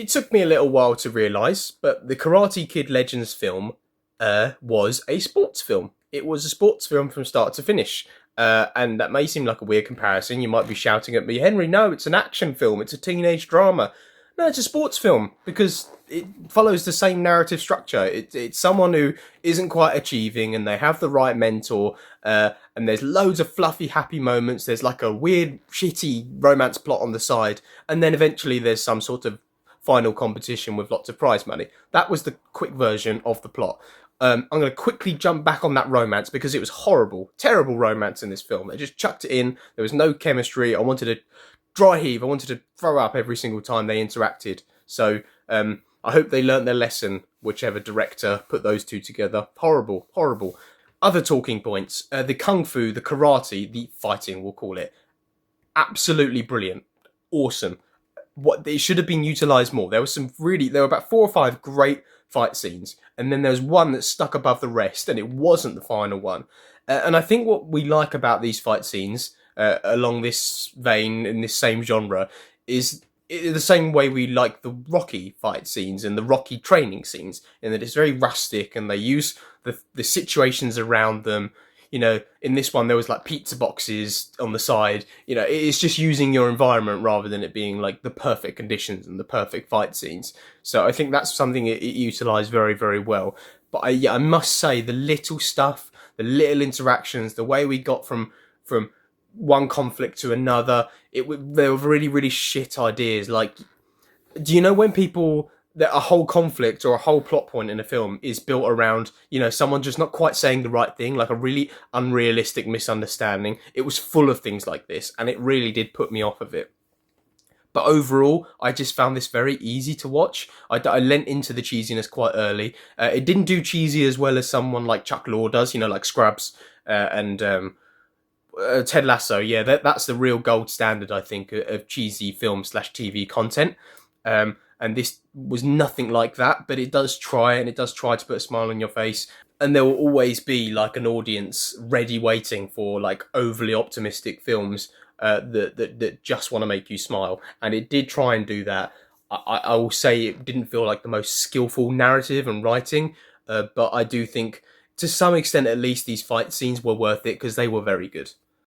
It took me a little while to realise, but the Karate Kid Legends film was a sports film. It was a sports film from start to finish. And that may seem like a weird comparison. You might be shouting at me, Henry, no, it's an action film, it's a teenage drama. No, it's a sports film because it follows the same narrative structure. It's someone who isn't quite achieving and they have the right mentor, and there's loads of fluffy, happy moments. There's like a weird, shitty romance plot on the side, and then eventually there's some sort of final competition with lots of prize money. That was the quick version of the plot. I'm going to quickly jump back on that romance because it was horrible, terrible romance in this film. They just chucked it in. There was no chemistry. I wanted to dry heave. I wanted to throw up every single time they interacted. So I hope they learnt their lesson, whichever director put those two together. Horrible, horrible. Other talking points. The kung fu, the karate, the fighting, we'll call it. Absolutely brilliant. Awesome. What it should have been utilized more. There were about 4 or 5 great fight scenes, and then there's one that stuck above the rest, and it wasn't the final one. And I think what we like about these fight scenes, along this vein in this same genre, is the same way we like the Rocky fight scenes and the Rocky training scenes, in that it's very rustic and they use the situations around them. You know, in this one, there was like pizza boxes on the side. You know, it's just using your environment rather than it being like the perfect conditions and the perfect fight scenes. So I think that's something it utilised very, very well. But I must say, the little stuff, the little interactions, the way we got from one conflict to another, they were really, really shit ideas. Like, do you know when people that a whole conflict or a whole plot point in a film is built around, someone just not quite saying the right thing, like a really unrealistic misunderstanding? It was full of things like this, and it really did put me off of it. But overall, I just found this very easy to watch. I lent into the cheesiness quite early. It didn't do cheesy as well as someone like Chuck Lorre does, like Scrubs and Ted Lasso. Yeah, that's the real gold standard, I think, of cheesy film/TV content. And this was nothing like that, but it does try, and it does try to put a smile on your face. And there will always be like an audience ready waiting for like overly optimistic films that just want to make you smile. And it did try and do that. I will say it didn't feel like the most skillful narrative and writing, but I do think to some extent at least these fight scenes were worth it because they were very good.